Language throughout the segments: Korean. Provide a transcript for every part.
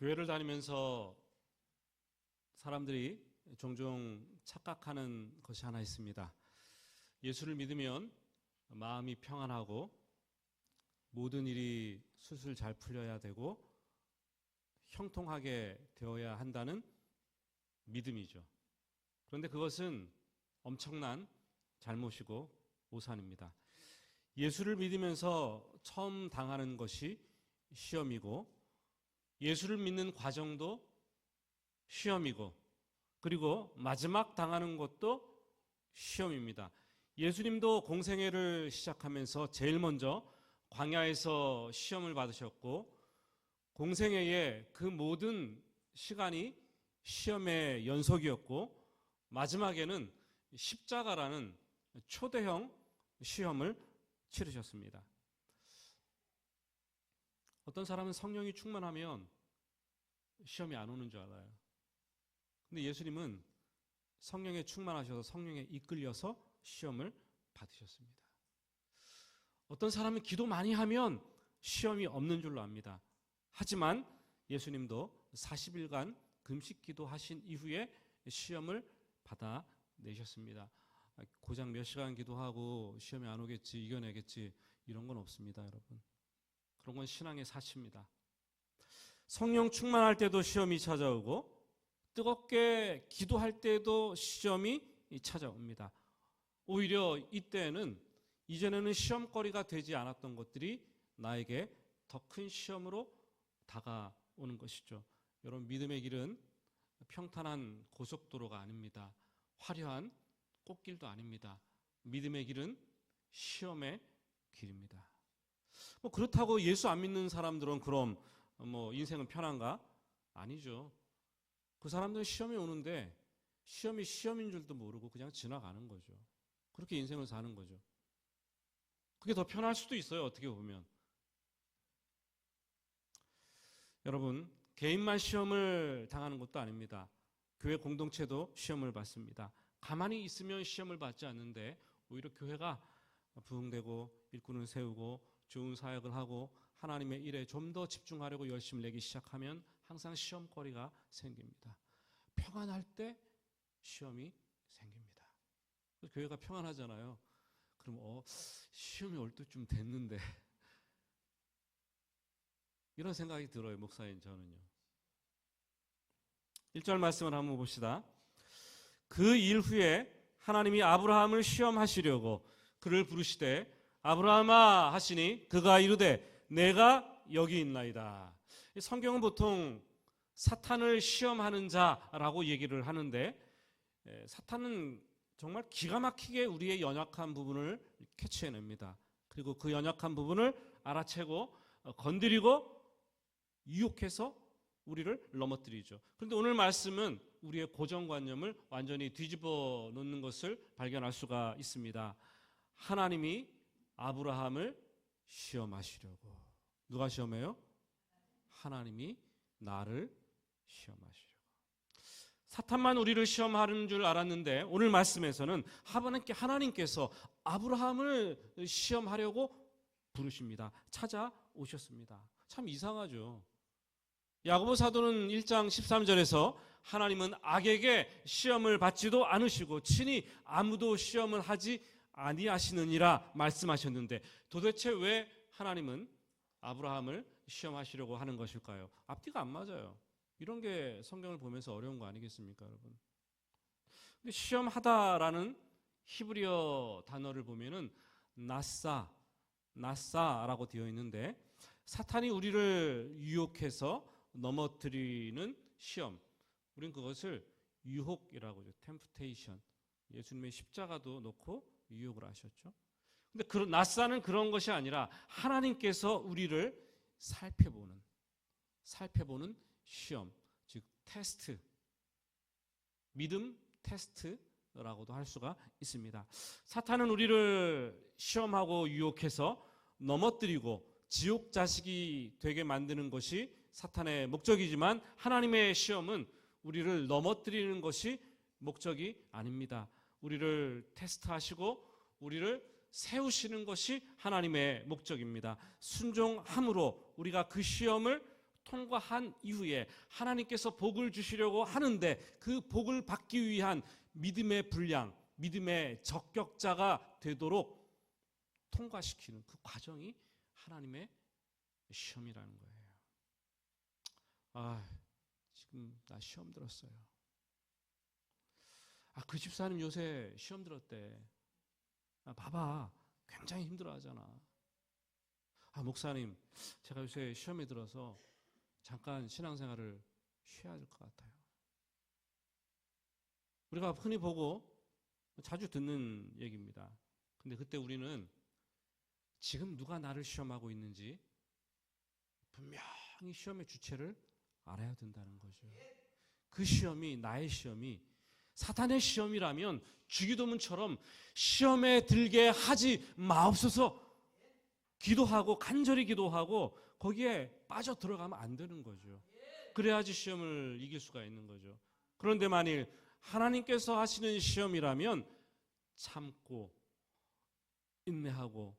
교회를 다니면서 사람들이 종종 착각하는 것이 하나 있습니다. 예수를 믿으면 마음이 평안하고 모든 일이 술술 잘 풀려야 되고 형통하게 되어야 한다는 믿음이죠. 그런데 그것은 엄청난 잘못이고 오산입니다. 예수를 믿으면서 처음 당하는 것이 시험이고, 예수를 믿는 과정도 시험이고, 그리고 마지막 당하는 것도 시험입니다. 예수님도 공생애를 시작하면서 제일 먼저 광야에서 시험을 받으셨고, 공생애의 그 모든 시간이 시험의 연속이었고, 마지막에는 십자가라는 초대형 시험을 치르셨습니다. 어떤 사람은 성령이 충만하면 시험이 안 오는 줄 알아요. 근데 예수님은 성령에 충만하셔서 성령에 이끌려서 시험을 받으셨습니다. 어떤 사람은 기도 많이 하면 시험이 없는 줄로 압니다. 하지만 예수님도 40일간 금식 기도하신 이후에 시험을 받아내셨습니다. 고작 몇 시간 기도하고 시험이 안 오겠지, 이겨내겠지, 이런 건 없습니다, 여러분. 그런 건 신앙의 사치입니다. 성령 충만할 때도 시험이 찾아오고, 뜨겁게 기도할 때도 시험이 찾아옵니다. 오히려 이때는 이전에는 시험거리가 되지 않았던 것들이 나에게 더 큰 시험으로 다가오는 것이죠. 여러분, 믿음의 길은 평탄한 고속도로가 아닙니다. 화려한 꽃길도 아닙니다. 믿음의 길은 시험의 길입니다. 그렇다고 예수 안 믿는 사람들은 그럼 인생은 편한가? 아니죠. 그 사람들은 시험이 오는데 시험이 시험인 줄도 모르고 그냥 지나가는 거죠. 그렇게 인생을 사는 거죠. 그게 더 편할 수도 있어요, 어떻게 보면. 여러분, 개인만 시험을 당하는 것도 아닙니다. 교회 공동체도 시험을 받습니다. 가만히 있으면 시험을 받지 않는데 오히려 교회가 부흥되고 일꾼을 세우고 좋은 사역을 하고 하나님의 일에 좀 더 집중하려고 열심을 내기 시작하면 항상 시험거리가 생깁니다. 평안할 때 시험이 생깁니다. 교회가 평안하잖아요. 그럼 시험이 올 때쯤 됐는데 이런 생각이 들어요, 목사님. 저는요. 1절 말씀을 한번 봅시다. 그 일 후에 하나님이 아브라함을 시험하시려고 그를 부르시되 아브라함아 하시니 그가 이르되 내가 여기 있나이다. 성경은 보통 사탄을 시험하는 자라고 얘기를 하는데, 사탄은 정말 기가 막히게 우리의 연약한 부분을 캐치해냅니다. 그리고 그 연약한 부분을 알아채고 건드리고 유혹해서 우리를 넘어뜨리죠. 그런데 오늘 말씀은 우리의 고정관념을 완전히 뒤집어 놓는 것을 발견할 수가 있습니다. 하나님이 아브라함을 시험하시려고. 누가 시험해요? 하나님이 나를 시험하시려고. 사탄만 우리를 시험하는 줄 알았는데 오늘 말씀에서는 하나님께서 아브라함을 시험하려고 부르십니다. 찾아오셨습니다. 참 이상하죠. 야고보 사도는 1장 13절에서 하나님은 악에게 시험을 받지도 않으시고 친히 아무도 시험을 하지 아니하시느니라 말씀하셨는데, 도대체 왜 하나님은 아브라함을 시험하시려고 하는 것일까요? 앞뒤가 안 맞아요. 이런 게 성경을 보면서 어려운 거 아니겠습니까, 여러분? 근데 시험하다라는 히브리어 단어를 보면은 나사라고 되어 있는데, 사탄이 우리를 유혹해서 넘어뜨리는 시험, 우린 그것을 유혹이라고 하죠. temptation. 예수님의 십자가도 놓고 유혹을 하셨죠. 근데 나사는 그런 것이 아니라 하나님께서 우리를 살펴보는 시험, 즉 테스트, 믿음 테스트라고도 할 수가 있습니다. 사탄은 우리를 시험하고 유혹해서 넘어뜨리고 지옥 자식이 되게 만드는 것이 사탄의 목적이지만, 하나님의 시험은 우리를 넘어뜨리는 것이 목적이 아닙니다. 우리를 테스트하시고 우리를 세우시는 것이 하나님의 목적입니다. 순종함으로 우리가 그 시험을 통과한 이후에 하나님께서 복을 주시려고 하는데 그 복을 받기 위한 믿음의 분량, 믿음의 적격자가 되도록 통과시키는 그 과정이 하나님의 시험이라는 거예요. 지금 나 시험 들었어요. 그 집사님 요새 시험 들었대. 봐봐, 굉장히 힘들어하잖아. 목사님, 제가 요새 시험에 들어서 잠깐 신앙생활을 쉬어야 될 것 같아요. 우리가 흔히 보고 자주 듣는 얘기입니다. 근데 그때 우리는 지금 누가 나를 시험하고 있는지 분명히 시험의 주체를 알아야 된다는 거죠. 그 시험이, 나의 시험이 사탄의 시험이라면 주기도문처럼 시험에 들게 하지 마옵소서 기도하고 간절히 기도하고 거기에 빠져 들어가면 안 되는 거죠. 그래야지 시험을 이길 수가 있는 거죠. 그런데 만일 하나님께서 하시는 시험이라면 참고 인내하고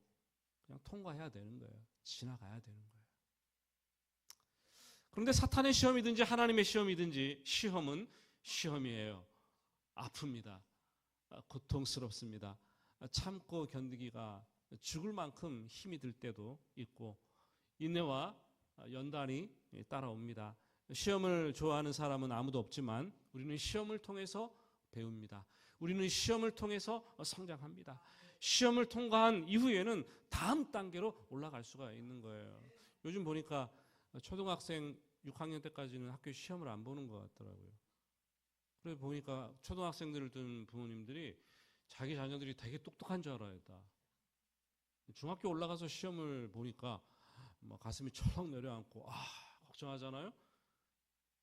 그냥 통과해야 되는 거예요. 지나가야 되는 거예요. 그런데 사탄의 시험이든지 하나님의 시험이든지 시험은 시험이에요. 아픕니다. 고통스럽습니다. 참고 견디기가 죽을 만큼 힘이 들 때도 있고 인내와 연단이 따라옵니다. 시험을 좋아하는 사람은 아무도 없지만 우리는 시험을 통해서 배웁니다. 우리는 시험을 통해서 성장합니다. 시험을 통과한 이후에는 다음 단계로 올라갈 수가 있는 거예요. 요즘 보니까 초등학생 6학년 때까지는 학교에 시험을 안 보는 것 같더라고요. 그래서 보니까 초등학생들을 둔 부모님들이 자기 자녀들이 되게 똑똑한 줄 알아야 했다. 중학교 올라가서 시험을 보니까 가슴이 철렁 내려앉고 걱정하잖아요.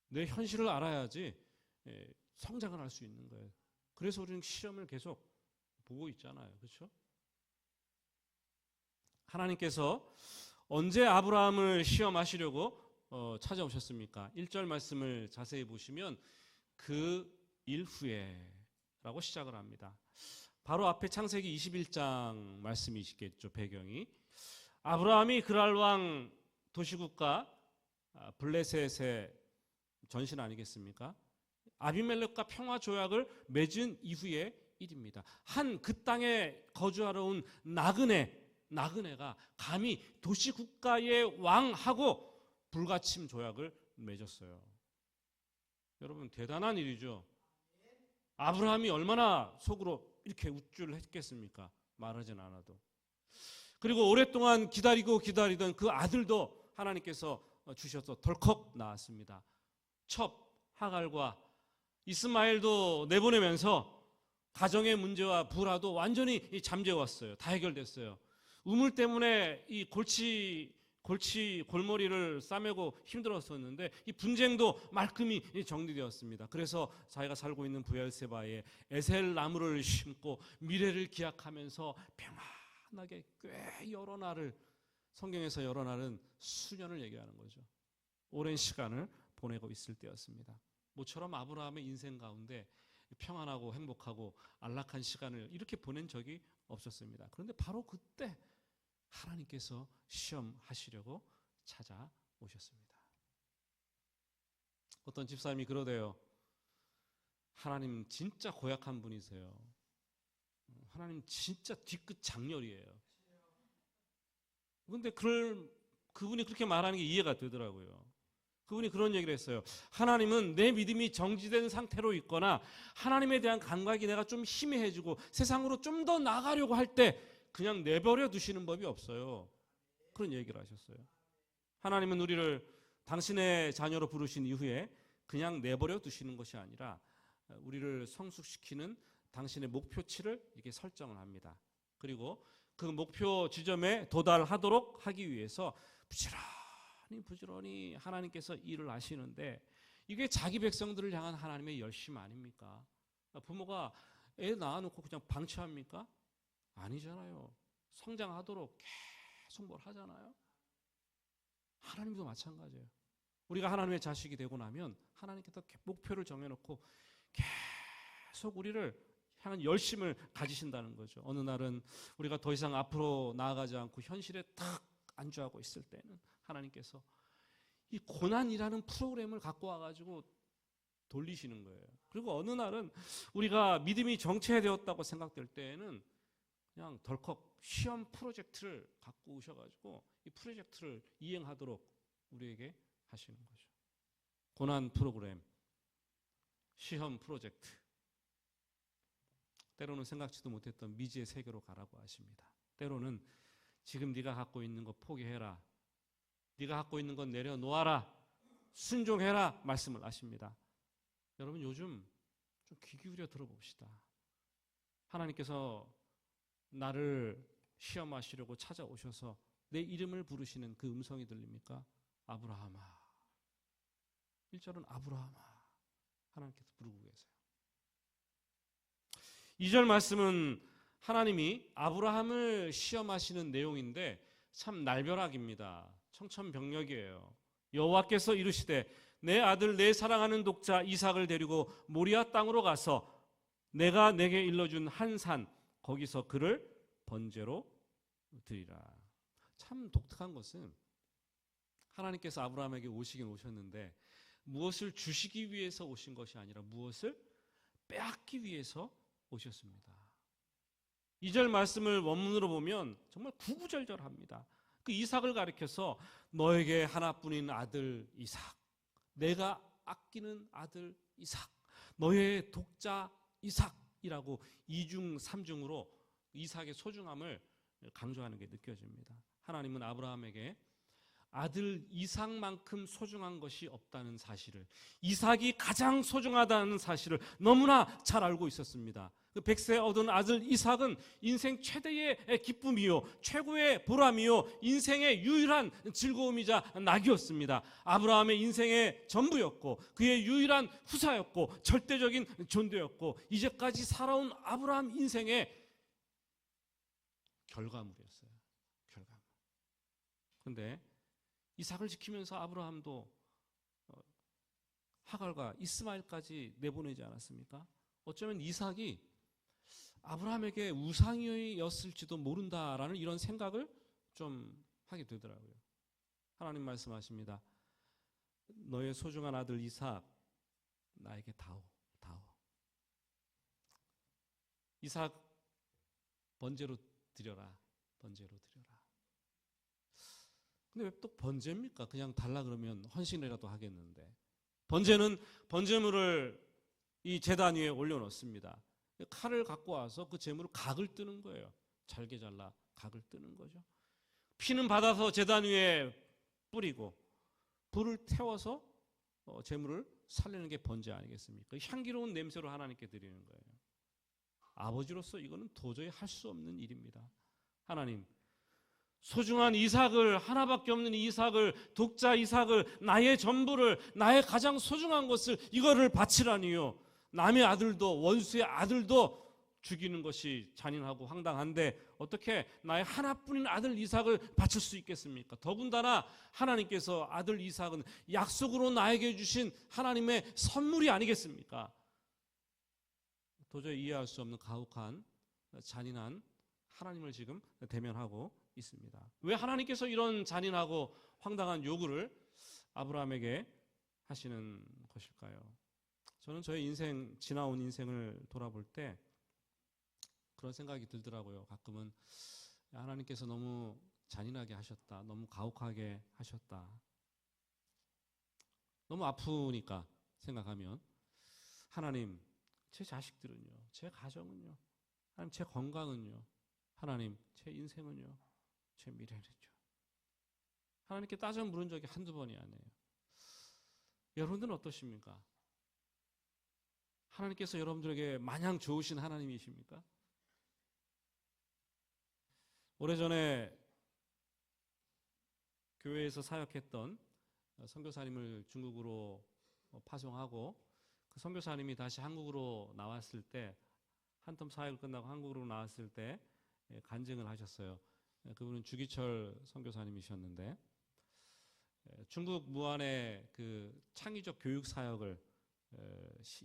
내 현실을 알아야지 성장을 할 수 있는 거예요. 그래서 우리는 시험을 계속 보고 있잖아요. 그렇죠? 하나님께서 언제 아브라함을 시험하시려고 찾아오셨습니까? 1절 말씀을 자세히 보시면 그 일 후에라고 시작을 합니다. 바로 앞에 창세기 21장 말씀이시겠죠. 배경이 아브라함이 그랄 왕 도시국가 블레셋의 전신 아니겠습니까? 아비멜렉과 평화 조약을 맺은 이후의 일입니다. 한 그 땅에 거주하러 온 나그네가 감히 도시국가의 왕하고 불가침 조약을 맺었어요. 여러분 대단한 일이죠. 아브라함이 얼마나 속으로 이렇게 우쭐을 했겠습니까? 말하진 않아도. 그리고 오랫동안 기다리던 그 아들도 하나님께서 주셔서 덜컥 나왔습니다. 첩 하갈과 이스마엘도 내보내면서 가정의 문제와 불화도 완전히 잠재웠어요. 다 해결됐어요. 우물 때문에 이 골머리를 싸매고 힘들었었는데 이 분쟁도 말끔히 정리되었습니다. 그래서 자기가 살고 있는 브엘세바에 에셀 나무를 심고 미래를 기약하면서 평안하게 꽤 여러 날을, 성경에서 여러 날은 수년을 얘기하는 거죠. 오랜 시간을 보내고 있을 때였습니다. 모처럼 아브라함의 인생 가운데 평안하고 행복하고 안락한 시간을 이렇게 보낸 적이 없었습니다. 그런데 바로 그때 하나님께서 시험하시려고 찾아오셨습니다. 어떤 집사님이 그러대요. 하나님 진짜 고약한 분이세요. 하나님 진짜 뒤끝 장렬이에요. 그런데 그분이 그렇게 말하는 게 이해가 되더라고요. 그분이 그런 얘기를 했어요. 하나님은 내 믿음이 정지된 상태로 있거나 하나님에 대한 감각이 내가 좀 희미해지고 세상으로 좀 더 나가려고 할 때 그냥 내버려 두시는 법이 없어요. 그런 얘기를 하셨어요. 하나님은 우리를 당신의 자녀로 부르신 이후에 그냥 내버려 두시는 것이 아니라 우리를 성숙시키는 당신의 목표치를 이렇게 설정을 합니다. 그리고 그 목표 지점에 도달하도록 하기 위해서 부지런히 하나님께서 일을 하시는데 이게 자기 백성들을 향한 하나님의 열심 아닙니까? 부모가 애 낳아놓고 그냥 방치합니까? 아니잖아요. 성장하도록 계속 뭘 하잖아요. 하나님도 마찬가지예요. 우리가 하나님의 자식이 되고 나면 하나님께서 목표를 정해놓고 계속 우리를 향한 열심을 가지신다는 거죠. 어느 날은 우리가 더 이상 앞으로 나아가지 않고 현실에 딱 안주하고 있을 때는 하나님께서 이 고난이라는 프로그램을 갖고 와가지고 돌리시는 거예요. 그리고 어느 날은 우리가 믿음이 정체되었다고 생각될 때에는 그냥 덜컥 시험 프로젝트를 갖고 오셔가지고 이 프로젝트를 이행하도록 우리에게 하시는 거죠. 고난 프로그램, 시험 프로젝트. 때로는 생각지도 못했던 미지의 세계로 가라고 하십니다. 때로는 지금 네가 갖고 있는 거 포기해라. 네가 갖고 있는 건 내려놓아라. 순종해라 말씀을 하십니다. 여러분 요즘 좀 귀 기울여 들어봅시다. 하나님께서 나를 시험하시려고 찾아오셔서 내 이름을 부르시는 그 음성이 들립니까? 아브라함아. 1절은 아브라함아. 하나님께서 부르고 계세요. 2절 말씀은 하나님이 아브라함을 시험하시는 내용인데 참 날벼락입니다. 청천벽력이에요. 여호와께서 이르시되 내 아들 내 사랑하는 독자 이삭을 데리고 모리아 땅으로 가서 내가 내게 일러준 한 산 거기서 그를 번제로 드리라. 참 독특한 것은 하나님께서 아브라함에게 오시긴 오셨는데 무엇을 주시기 위해서 오신 것이 아니라 무엇을 빼앗기 위해서 오셨습니다. 2절 말씀을 원문으로 보면 정말 구구절절합니다. 그 이삭을 가리켜서 너에게 하나뿐인 아들 이삭, 내가 아끼는 아들 이삭, 너의 독자 이삭이라고 이중 삼중으로 이삭의 소중함을 강조하는 게 느껴집니다. 하나님은 아브라함에게 아들 이삭만큼 소중한 것이 없다는 사실을, 이삭이 가장 소중하다는 사실을 너무나 잘 알고 있었습니다. 그 100세 얻은 아들 이삭은 인생 최대의 기쁨이요 최고의 보람이요 인생의 유일한 즐거움이자 낙이었습니다. 아브라함의 인생의 전부였고 그의 유일한 후사였고 절대적인 존재였고 이제까지 살아온 아브라함 인생의 결과물이었어요. 결과물. 그런데 이삭을 지키면서 아브라함도 하갈과 이스마엘까지 내보내지 않았습니까? 어쩌면 이삭이 아브라함에게 우상이었을지도 모른다라는 이런 생각을 좀 하게 되더라고요. 하나님 말씀하십니다. 너의 소중한 아들 이삭 나에게 다오. 이삭 번제로 드려라. 번제로 드려라. 근데 왜 또 번제입니까? 그냥 달라 그러면 헌신이라도 하겠는데. 번제는 번제물을 이 제단 위에 올려놓습니다. 칼을 갖고 와서 그 제물을 각을 뜨는 거예요. 잘게 잘라 각을 뜨는 거죠. 피는 받아서 제단 위에 뿌리고 불을 태워서 제물을 살리는 게 번제 아니겠습니까? 향기로운 냄새로 하나님께 드리는 거예요. 아버지로서 이거는 도저히 할 수 없는 일입니다. 하나님, 소중한 이삭을, 하나밖에 없는 이삭을, 독자 이삭을, 나의 전부를, 나의 가장 소중한 것을 이거를 바치라니요. 남의 아들도, 원수의 아들도 죽이는 것이 잔인하고 황당한데 어떻게 나의 하나뿐인 아들 이삭을 바칠 수 있겠습니까? 더군다나 하나님께서 아들 이삭은 약속으로 나에게 주신 하나님의 선물이 아니겠습니까? 도저히 이해할 수 없는 가혹한 잔인한 하나님을 지금 대면하고 있습니다. 왜 하나님께서 이런 잔인하고 황당한 요구를 아브라함에게 하시는 것일까요? 저는 저의 인생, 지나온 인생을 돌아볼 때 그런 생각이 들더라고요. 가끔은 하나님께서 너무 잔인하게 하셨다. 너무 가혹하게 하셨다. 너무 아프니까 생각하면 하나님, 제 자식들은요, 제 가정은요, 하나님 제 건강은요, 하나님 제 인생은요, 제 미래는요. 하나님께 따져 물은 적이 한두 번이 아니에요. 여러분들은 어떠십니까? 하나님께서 여러분들에게 마냥 좋으신 하나님이십니까? 오래전에 교회에서 사역했던 선교사님을 중국으로 파송하고 그 선교사님이 다시 한국으로 나왔을 때 한텀 사역을 끝나고 한국으로 나왔을 때 간증을 하셨어요. 그분은 주기철 선교사님이셨는데 중국 무안의 그 창의적 교육 사역을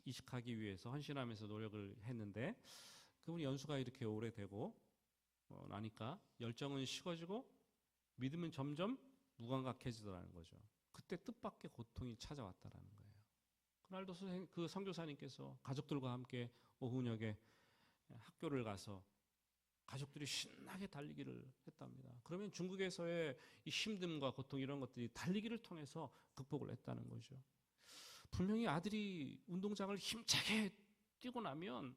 이식하기 위해서 헌신하면서 노력을 했는데 그분이 연수가 이렇게 오래되고 나니까 열정은 식어지고 믿음은 점점 무감각해지더라는 거죠. 그때 뜻밖의 고통이 찾아왔다라는 거예요. 그날도 그 선교사님께서 가족들과 함께 오후녁에 학교를 가서 가족들이 신나게 달리기를 했답니다. 그러면 중국에서의 이 힘듦과 고통 이런 것들이 달리기를 통해서 극복을 했다는 거죠. 분명히 아들이 운동장을 힘차게 뛰고 나면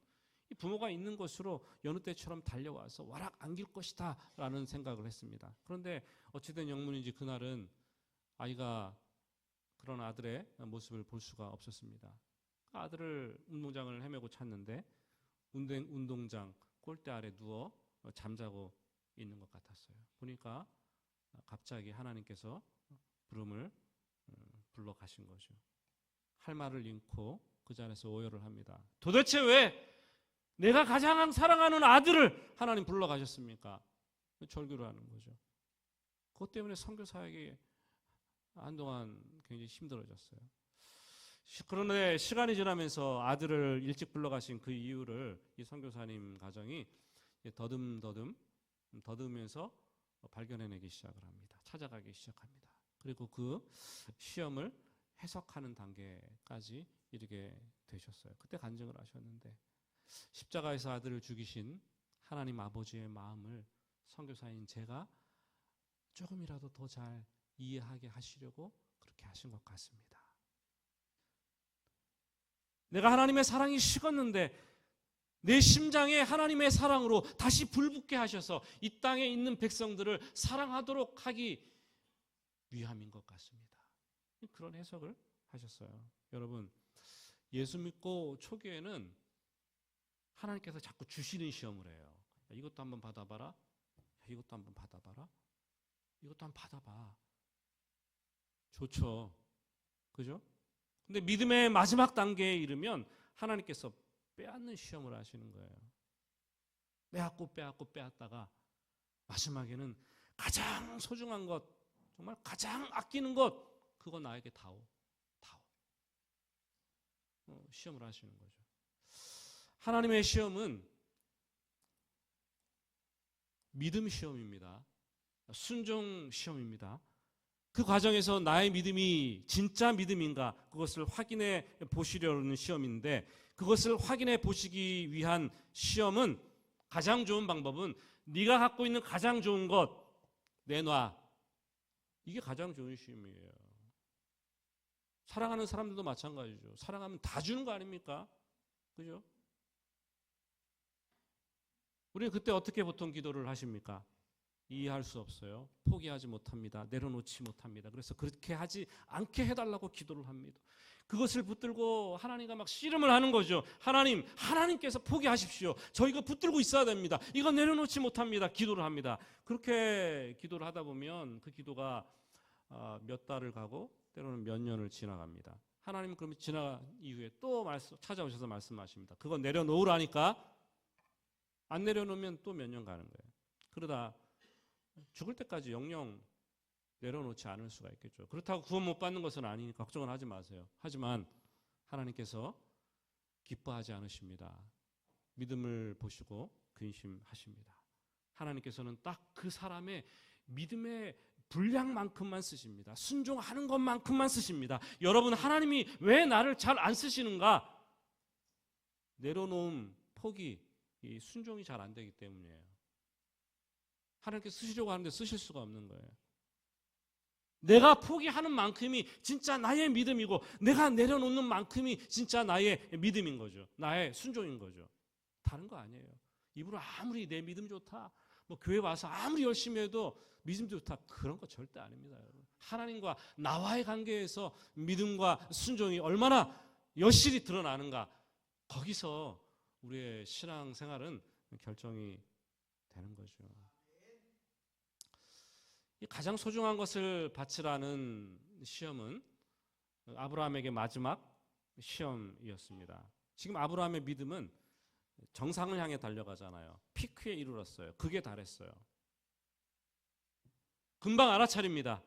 이 부모가 있는 곳으로 여느 때처럼 달려와서 와락 안길 것이다 라는 생각을 했습니다. 그런데 어찌된 영문인지 그날은 아이가 그런 아들의 모습을 볼 수가 없었습니다. 아들을 운동장을 헤매고 찾는데 운동장 골대 아래 누워 잠자고 있는 것 같았어요. 보니까 갑자기 하나님께서 부름을 불러 가신 거죠. 할 말을 잃고 그 자리에서 오열을 합니다. 도대체 왜 내가 가장 사랑하는 아들을 하나님 불러 가셨습니까? 절규를 하는 거죠. 그것 때문에 선교사에게 한동안 굉장히 힘들어졌어요. 그런데 시간이 지나면서 아들을 일찍 불러 가신 그 이유를 이 선교사님 가정이 더듬으면서 발견해내기 시작을 합니다. 찾아가기 시작합니다. 그리고 그 시험을 해석하는 단계까지 이르게 되셨어요. 그때 간증을 하셨는데 십자가에서 아들을 죽이신 하나님 아버지의 마음을 선교사인 제가 조금이라도 더 잘 이해하게 하시려고 그렇게 하신 것 같습니다. 내가 하나님의 사랑이 식었는데 내 심장에 하나님의 사랑으로 다시 불붙게 하셔서 이 땅에 있는 백성들을 사랑하도록 하기 위함인 것 같습니다. 그런 해석을 하셨어요. 여러분, 예수 믿고 초기에는 하나님께서 자꾸 주시는 시험을 해요. 이것도 한번 받아봐라. 이것도 한번 받아봐라. 이것도 한번 받아봐. 좋죠. 그죠? 근데 믿음의 마지막 단계에 이르면 하나님께서 빼앗는 시험을 하시는 거예요. 빼앗다가 마지막에는 가장 소중한 것, 정말 가장 아끼는 것, 그거 나에게 다오. 시험을 하시는 거죠. 하나님의 시험은 믿음 시험입니다. 순종 시험입니다. 그 과정에서 나의 믿음이 진짜 믿음인가 그것을 확인해 보시려는 시험인데 그것을 확인해 보시기 위한 시험은 가장 좋은 방법은 네가 갖고 있는 가장 좋은 것 내놔. 이게 가장 좋은 시험이에요. 사랑하는 사람들도 마찬가지죠. 사랑하면 다 주는 거 아닙니까? 그죠? 우리는 그때 어떻게 보통 기도를 하십니까? 이해할 수 없어요. 포기하지 못합니다. 내려놓지 못합니다. 그래서 그렇게 하지 않게 해달라고 기도를 합니다. 그것을 붙들고 하나님과 막 씨름을 하는 거죠. 하나님께서 포기하십시오. 저 이거 붙들고 있어야 됩니다. 이거 내려놓지 못합니다. 기도를 합니다. 그렇게 기도를 하다 보면 그 기도가 몇 달을 가고 때로는 몇 년을 지나갑니다. 하나님은 그러면 지나간 이후에 또 찾아오셔서 말씀하십니다. 그거 내려놓으라니까. 안 내려놓으면 또 몇 년 가는 거예요. 그러다 죽을 때까지 영영 내려놓지 않을 수가 있겠죠. 그렇다고 구원 못 받는 것은 아니니까 걱정은 하지 마세요. 하지만 하나님께서 기뻐하지 않으십니다. 믿음을 보시고 근심하십니다. 하나님께서는 딱 그 사람의 믿음의 분량만큼만 쓰십니다. 순종하는 것만큼만 쓰십니다. 여러분, 하나님이 왜 나를 잘 안 쓰시는가? 내려놓음, 포기, 이 순종이 잘 안 되기 때문이에요. 하나님께 쓰시려고 하는데 쓰실 수가 없는 거예요. 내가 포기하는 만큼이 진짜 나의 믿음이고 내가 내려놓는 만큼이 진짜 나의 믿음인 거죠. 나의 순종인 거죠. 다른 거 아니에요. 입으로 아무리 내 믿음 좋다, 뭐 교회 와서 아무리 열심히 해도 믿음 좋다, 그런 거 절대 아닙니다. 여러분. 하나님과 나와의 관계에서 믿음과 순종이 얼마나 여실히 드러나는가, 거기서 우리의 신앙생활은 결정이 되는 거죠. 가장 소중한 것을 바치라는 시험은 아브라함에게 마지막 시험이었습니다. 지금 아브라함의 믿음은 정상을 향해 달려가잖아요. 피크에 이르렀어요. 극에 달했어요. 금방 알아차립니다.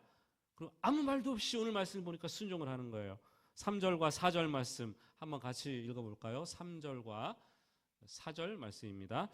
그리고 아무 말도 없이 오늘 말씀을 보니까 순종을 하는 거예요. 3절과 4절 말씀 한번 같이 읽어볼까요? 3절과 4절 말씀입니다.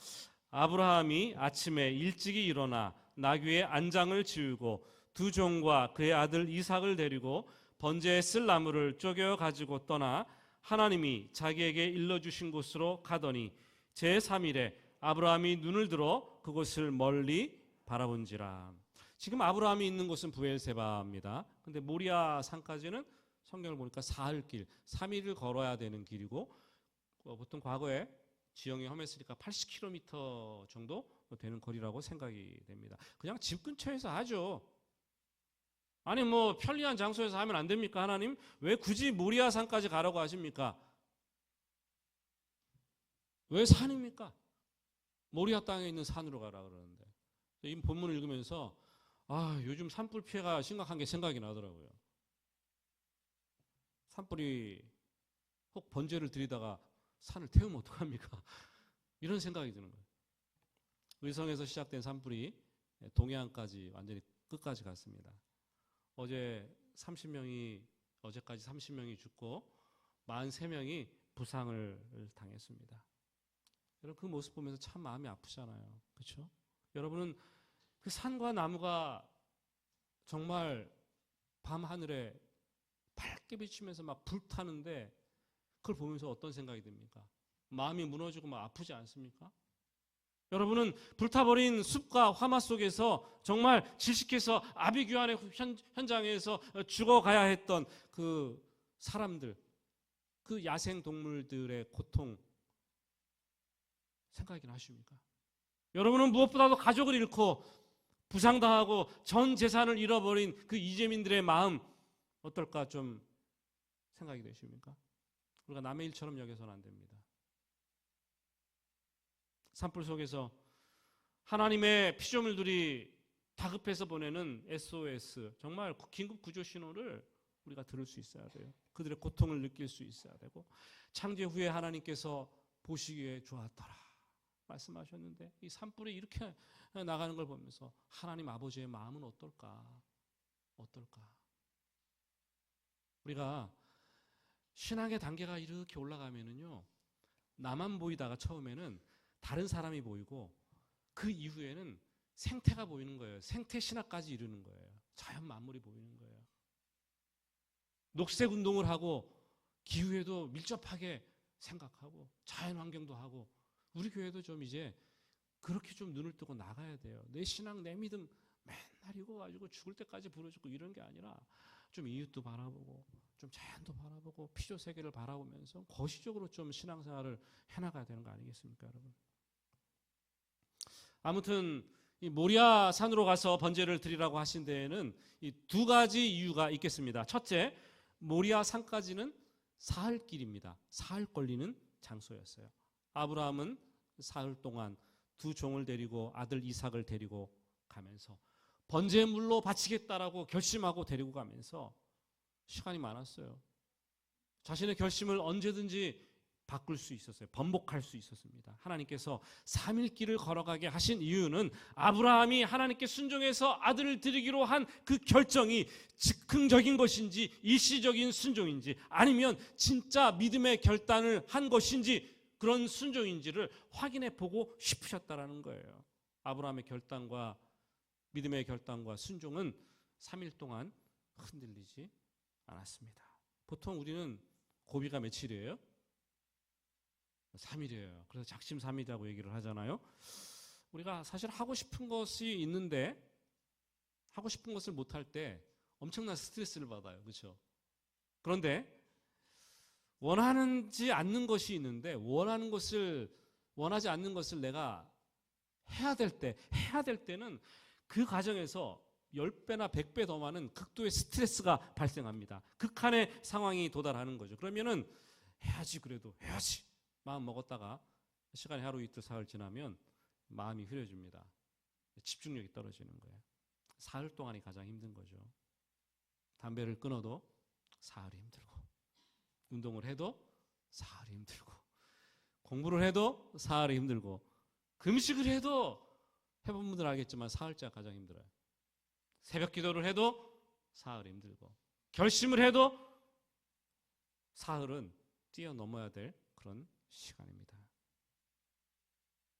아브라함이 아침에 일찍이 일어나 나귀의 안장을 지우고 두 종과 그의 아들 이삭을 데리고 번제에 쓸 나무를 쪼개 가지고 떠나 하나님이 자기에게 일러주신 곳으로 가더니 제3일에 아브라함이 눈을 들어 그곳을 멀리 바라본지라. 지금 아브라함이 있는 곳은 브엘세바입니다. 근데 모리아 산까지는 성경을 보니까 사흘길, 3일을 걸어야 되는 길이고 보통 과거에 지형이 험했으니까 80km 정도 되는 거리라고 생각이 됩니다. 그냥 집 근처에서 하죠. 아니 뭐 편리한 장소에서 하면 안 됩니까? 하나님 왜 굳이 모리아 산까지 가라고 하십니까? 왜 산입니까? 모리아 땅에 있는 산으로 가라 그러는데 이 본문을 읽으면서 요즘 산불 피해가 심각한 게 생각이 나더라고요. 산불이 혹 번제를 드리다가 산을 태우면 어떡합니까? 이런 생각이 드는 거예요. 의성에서 시작된 산불이 동해안까지 완전히 끝까지 갔습니다. 어제까지 30명이 죽고 43명이 부상을 당했습니다. 여러분 그 모습 보면서 참 마음이 아프잖아요. 그렇죠? 여러분은 그 산과 나무가 정말 밤하늘에 밝게 비치면서 막 불타는데 그걸 보면서 어떤 생각이 듭니까? 마음이 무너지고 막 아프지 않습니까? 여러분은 불타버린 숲과 화마 속에서 정말 질식해서 아비규환의 현장에서 죽어가야 했던 그 사람들, 그 야생 동물들의 고통 생각이 나십니까? 여러분은 무엇보다도 가족을 잃고 부상당하고 전 재산을 잃어버린 그 이재민들의 마음 어떨까 좀 생각이 되십니까? 우리가 남의 일처럼 여겨서는 안 됩니다. 산불 속에서 하나님의 피조물들이 다급해서 보내는 SOS, 정말 긴급 구조 신호를 우리가 들을 수 있어야 돼요. 그들의 고통을 느낄 수 있어야 되고 창제 후에 하나님께서 보시기에 좋았더라 말씀하셨는데 이 산불이 이렇게 나가는 걸 보면서 하나님 아버지의 마음은 어떨까? 우리가 신앙의 단계가 이렇게 올라가면은요, 나만 보이다가 처음에는 다른 사람이 보이고 그 이후에는 생태가 보이는 거예요. 생태 신학까지 이르는 거예요. 자연 만물이 보이는 거예요. 녹색 운동을 하고 기후에도 밀접하게 생각하고 자연 환경도 하고 우리 교회도 좀 이제 그렇게 좀 눈을 뜨고 나가야 돼요. 내 신앙, 내 믿음 맨날 이거 가지고 죽을 때까지 부러지고 이런 게 아니라 좀 이웃도 바라보고 좀 자연도 바라보고 피조 세계를 바라보면서 거시적으로 좀 신앙생활을 해나가야 되는 거 아니겠습니까, 여러분? 아무튼 이 모리아 산으로 가서 번제를 드리라고 하신 데에는 이 두 가지 이유가 있겠습니다. 첫째, 모리아 산까지는 사흘 길입니다. 사흘 걸리는 장소였어요. 아브라함은 사흘 동안 두 종을 데리고 아들 이삭을 데리고 가면서 번제물로 바치겠다라고 결심하고 데리고 가면서 시간이 많았어요. 자신의 결심을 언제든지 바꿀 수 있었어요. 번복할 수 있었습니다. 하나님께서 3일 길을 걸어가게 하신 이유는 아브라함이 하나님께 순종해서 아들을 드리기로 한 그 결정이 즉흥적인 것인지 일시적인 순종인지 아니면 진짜 믿음의 결단을 한 것인지 그런 순종인지를 확인해 보고 싶으셨다라는 거예요. 아브라함의 결단과 믿음의 결단과 순종은 3일 동안 흔들리지 않았습니다. 보통 우리는 고비가 며칠이에요? 3일이에요. 그래서 작심 3일이라고 얘기를 하잖아요. 우리가 사실 하고 싶은 것이 있는데 하고 싶은 것을 못할 때 엄청난 스트레스를 받아요. 그렇죠? 그런데 원하지 않는 것이 있는데 원하지 않는 것을 내가 해야 될 때는 그 과정에서 10배나 100배 더 많은 극도의 스트레스가 발생합니다. 극한의 상황이 도달하는 거죠. 그러면은 해야지 마음 먹었다가 시간이 하루 이틀 사흘 지나면 마음이 흐려집니다. 집중력이 떨어지는 거예요. 사흘 동안이 가장 힘든 거죠. 담배를 끊어도 사흘이 힘들고 운동을 해도 사흘이 힘들고 공부를 해도 사흘이 힘들고 금식을 해도 해본 분들 알겠지만 사흘째가 가장 힘들어요. 새벽 기도를 해도 사흘이 힘들고 결심을 해도 사흘은 뛰어넘어야 될 그런 시간입니다.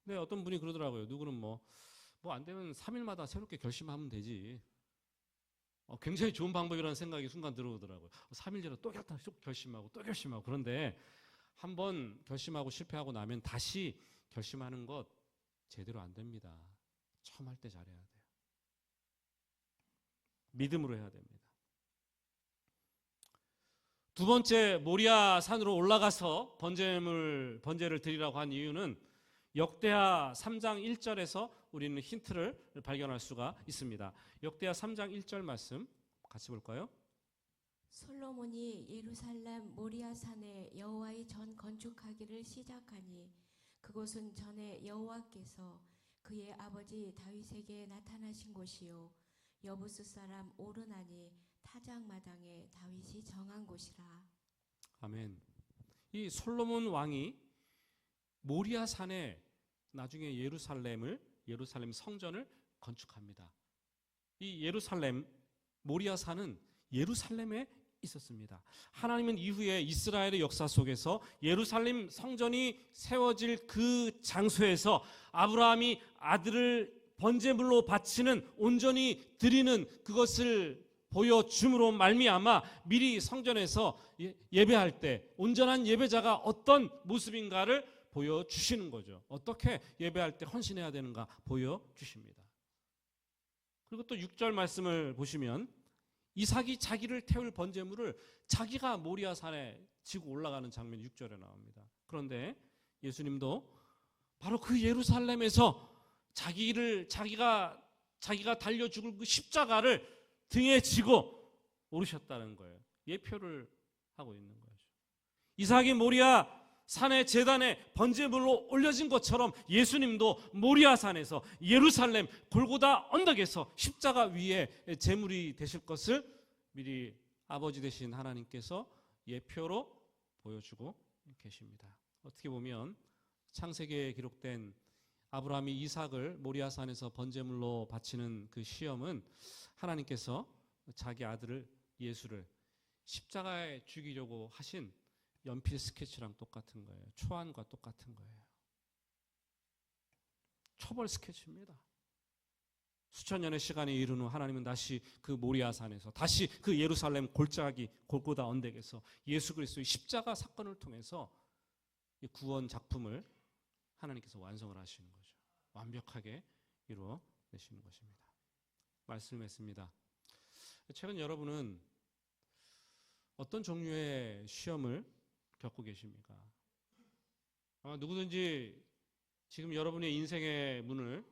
근데 어떤 분이 그러더라고요. 누구는 뭐 안 되면 3일마다 새롭게 결심하면 되지. 굉장히 좋은 방법이라는 생각이 순간 들어오더라고요. 3일째로 또 결심하고 또 결심하고. 그런데 한번 결심하고 실패하고 나면 다시 결심하는 것 제대로 안 됩니다. 처음 할 때 잘해야 돼요. 믿음으로 해야 됩니다. 두 번째, 모리아 산으로 올라가서 번제를 드리라고 한 이유는 역대하 3장 1절에서 우리는 힌트를 발견할 수가 있습니다. 역대하 3장 1절 말씀 같이 볼까요? 솔로몬이 예루살렘 모리아 산에 여호와의 전 건축하기를 시작하니 그곳은 전에 여호와께서 그의 아버지 다윗에게 나타나신 곳이요 여부스 사람 오르나니 타작마당에 다윗이 정한 곳이라. 아멘. 이 솔로몬 왕이 모리아 산에 나중에 예루살렘 성전을 건축합니다. 이 예루살렘 모리아 산은 예루살렘에 있었습니다. 하나님은 이후에 이스라엘의 역사 속에서 예루살렘 성전이 세워질 그 장소에서 아브라함이 아들을 번제물로 바치는 온전히 드리는 그것을 보여줌으로 말미암아 미리 성전에서 예배할 때 온전한 예배자가 어떤 모습인가를 보여주시는 거죠. 어떻게 예배할 때 헌신해야 되는가 보여주십니다. 그리고 또 6절 말씀을 보시면 이삭이 자기를 태울 번제물을 자기가 모리아 산에 지고 올라가는 장면이 6절에 나옵니다. 그런데 예수님도 바로 그 예루살렘에서 자기가 달려 죽을 그 십자가를 등에 지고 오르셨다는 거예요. 예표를 하고 있는 거죠. 이삭이 모리아 산의 제단에 번제물로 올려진 것처럼 예수님도 모리아 산에서 예루살렘 골고다 언덕에서 십자가 위에 제물이 되실 것을 미리 아버지 되신 하나님께서 예표로 보여주고 계십니다. 어떻게 보면 창세기에 기록된 아브라함이 이삭을 모리아 산에서 번제물로 바치는 그 시험은 하나님께서 자기 아들을 예수를 십자가에 죽이려고 하신 연필 스케치랑 똑같은 거예요. 초안과 똑같은 거예요. 초벌 스케치입니다. 수천 년의 시간이 이른 후 하나님은 다시 그 모리아 산에서 다시 그 예루살렘 골고다 언덕에서 예수 그리스도의 십자가 사건을 통해서 구원 작품을 하나님께서 완성을 하시는 거죠. 완벽하게 이루어내시는 것입니다. 말씀했습니다. 최근 여러분은 어떤 종류의 시험을 겪고 계십니까? 아마 누구든지 지금 여러분의 인생의 문을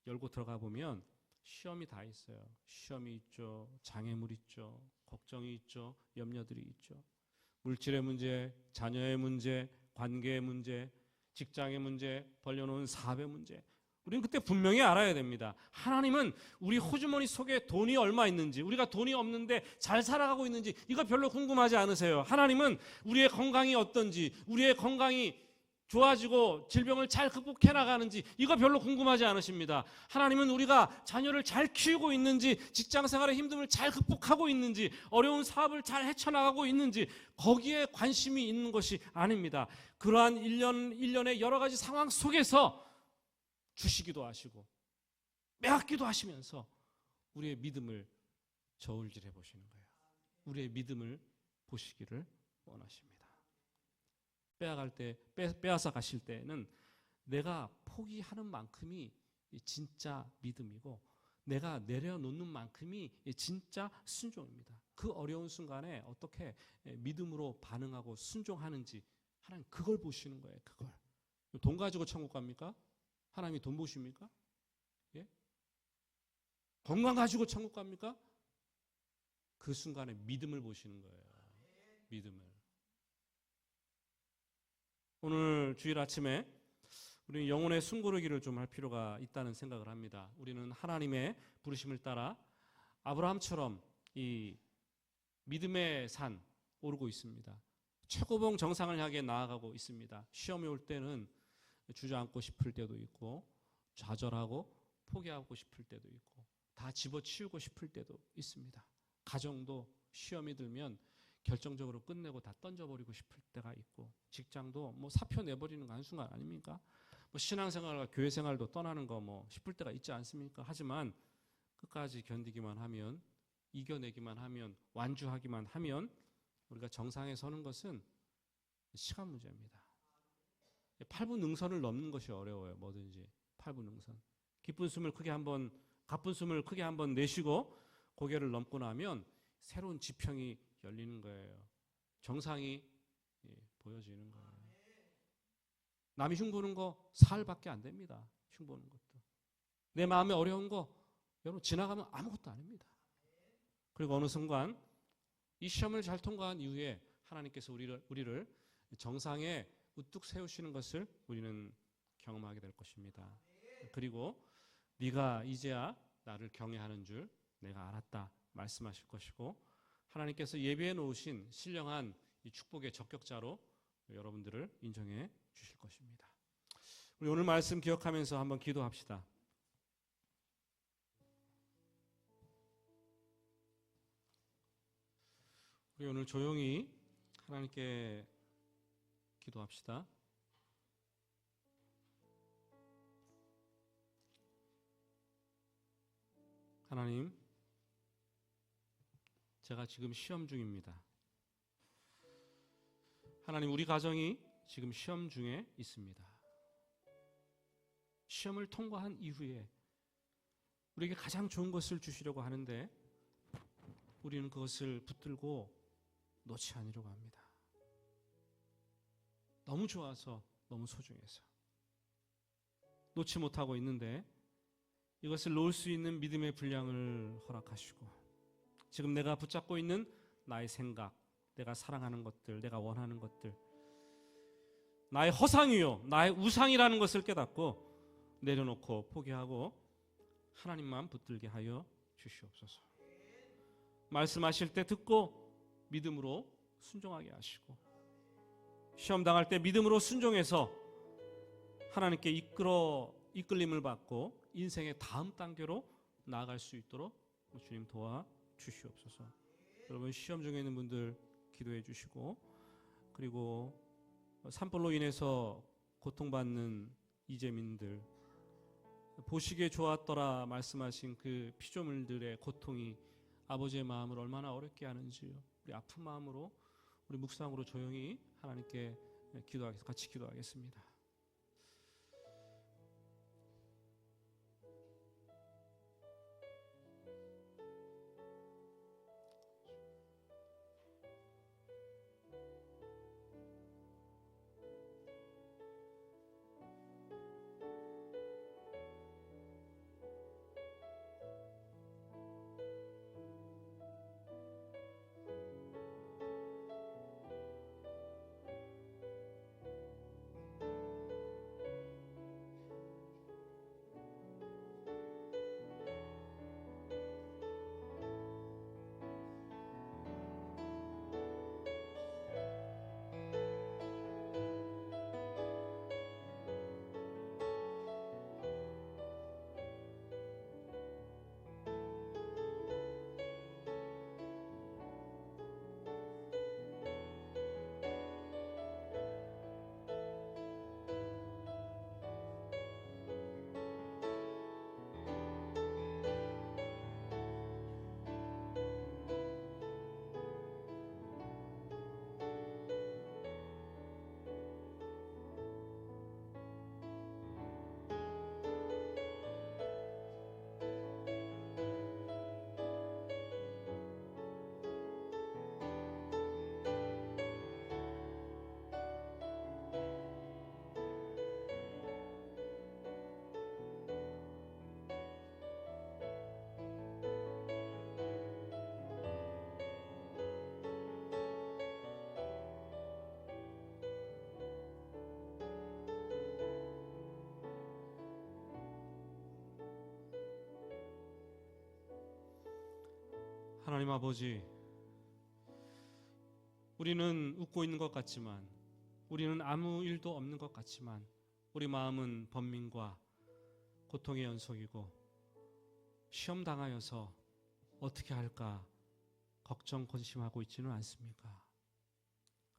열고 들어가 보면 시험이 다 있어요. 시험이 있죠. 장애물 있죠. 걱정이 있죠. 염려들이 있죠. 물질의 문제, 자녀의 문제, 관계의 문제, 직장의 문제, 벌려놓은 사업의 문제. 우리는 그때 분명히 알아야 됩니다. 하나님은 우리 호주머니 속에 돈이 얼마 있는지, 우리가 돈이 없는데 잘 살아가고 있는지 이거 별로 궁금하지 않으세요. 하나님은 우리의 건강이 어떤지, 우리의 건강이 좋아지고 질병을 잘 극복해 나가는지 이거 별로 궁금하지 않으십니다. 하나님은 우리가 자녀를 잘 키우고 있는지, 직장 생활의 힘듦을 잘 극복하고 있는지, 어려운 사업을 잘 헤쳐나가고 있는지 거기에 관심이 있는 것이 아닙니다. 그러한 일련의 여러 가지 상황 속에서 주시기도 하시고 빼앗기도 하시면서 우리의 믿음을 저울질해 보시는 거예요. 우리의 믿음을 보시기를 원하십니다. 빼앗아 가실 때는 내가 포기하는 만큼이 진짜 믿음이고 내가 내려놓는 만큼이 진짜 순종입니다. 그 어려운 순간에 어떻게 믿음으로 반응하고 순종하는지 하나님 그걸 보시는 거예요. 그걸. 돈 가지고 천국 갑니까? 하나님이 돈 보십니까? 예? 건강 가지고 천국 갑니까? 그 순간에 믿음을 보시는 거예요. 믿음을. 오늘 주일 아침에 우리는 영혼의 숨고르기를 좀 할 필요가 있다는 생각을 합니다. 우리는 하나님의 부르심을 따라 아브라함처럼 이 믿음의 산 오르고 있습니다. 최고봉 정상을 향해 나아가고 있습니다. 시험이 올 때는 주저앉고 싶을 때도 있고 좌절하고 포기하고 싶을 때도 있고 다 집어치우고 싶을 때도 있습니다. 가정도 시험이 들면 결정적으로 끝내고 다 던져버리고 싶을 때가 있고 직장도 뭐 사표 내버리는 거 한순간 아닙니까? 뭐 신앙생활과 교회생활도 떠나는 거 뭐 싶을 때가 있지 않습니까? 하지만 끝까지 견디기만 하면 이겨내기만 하면, 완주하기만 하면 우리가 정상에 서는 것은 시간 문제입니다. 8분 능선을 넘는 것이 어려워요. 뭐든지 8분 능선. 가쁜 숨을 크게 한번 내쉬고 고개를 넘고 나면 새로운 지평이 열리는 거예요. 정상이 보여지는 거예요. 남이 흉보는 거 사흘밖에 안 됩니다. 흉보는 것도. 내 마음에 어려운 거 여러분 지나가면 아무것도 아닙니다. 그리고 어느 순간 이 시험을 잘 통과한 이후에 하나님께서 우리를 정상에 우뚝 세우시는 것을 우리는 경험하게 될 것입니다. 그리고 네가 이제야 나를 경외하는 줄 내가 알았다 말씀하실 것이고, 하나님께서 예비해 놓으신 신령한 이 축복의 적격자로 여러분들을 인정해 주실 것입니다. 우리 오늘 말씀 기억하면서 한번 기도합시다. 우리 오늘 조용히 하나님께 기도합시다. 하나님, 제가 지금 시험 중입니다. 하나님, 우리 가정이 지금 시험 중에 있습니다. 시험을 통과한 이후에 우리에게 가장 좋은 것을 주시려고 하는데 우리는 그것을 붙들고 놓지 않으려고 합니다. 너무 좋아서, 너무 소중해서 놓지 못하고 있는데 이것을 놓을 수 있는 믿음의 분량을 허락하시고, 지금 내가 붙잡고 있는 나의 생각, 내가 사랑하는 것들, 내가 원하는 것들, 나의 허상이요, 나의 우상이라는 것을 깨닫고 내려놓고 포기하고 하나님만 붙들게 하여 주시옵소서. 말씀하실 때 듣고 믿음으로 순종하게 하시고, 시험 당할 때 믿음으로 순종해서 하나님께 이끌림을 받고 인생의 다음 단계로 나아갈 수 있도록 주님 도와 주시옵소서. 여러분, 시험 중에 있는 분들 기도해 주시고, 그리고 산불로 인해서 고통받는 이재민들, 보시기에 좋았더라 말씀하신 그 피조물들의 고통이 아버지의 마음을 얼마나 어렵게 하는지요. 우리 아픈 마음으로, 우리 묵상으로 조용히 하나님께 같이 기도하겠습니다. 하나님 아버지, 우리는 웃고 있는 것 같지만, 우리는 아무 일도 없는 것 같지만 우리 마음은 번민과 고통의 연속이고, 시험 당하여서 어떻게 할까 걱정 근심하고 있지는 않습니까?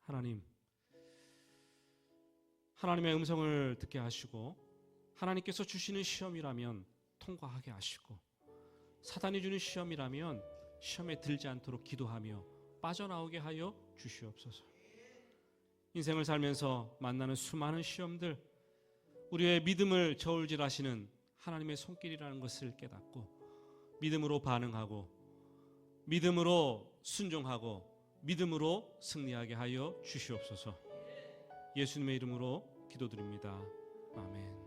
하나님, 하나님의 음성을 듣게 하시고 하나님께서 주시는 시험이라면 통과하게 하시고, 사단이 주는 시험이라면 시험에 들지 않도록 기도하며 빠져나오게 하여 주시옵소서. 인생을 살면서 만나는 수많은 시험들, 우리의 믿음을 저울질하시는 하나님의 손길이라는 것을 깨닫고 믿음으로 반응하고 믿음으로 순종하고 믿음으로 승리하게 하여 주시옵소서. 예수님의 이름으로 기도드립니다. 아멘.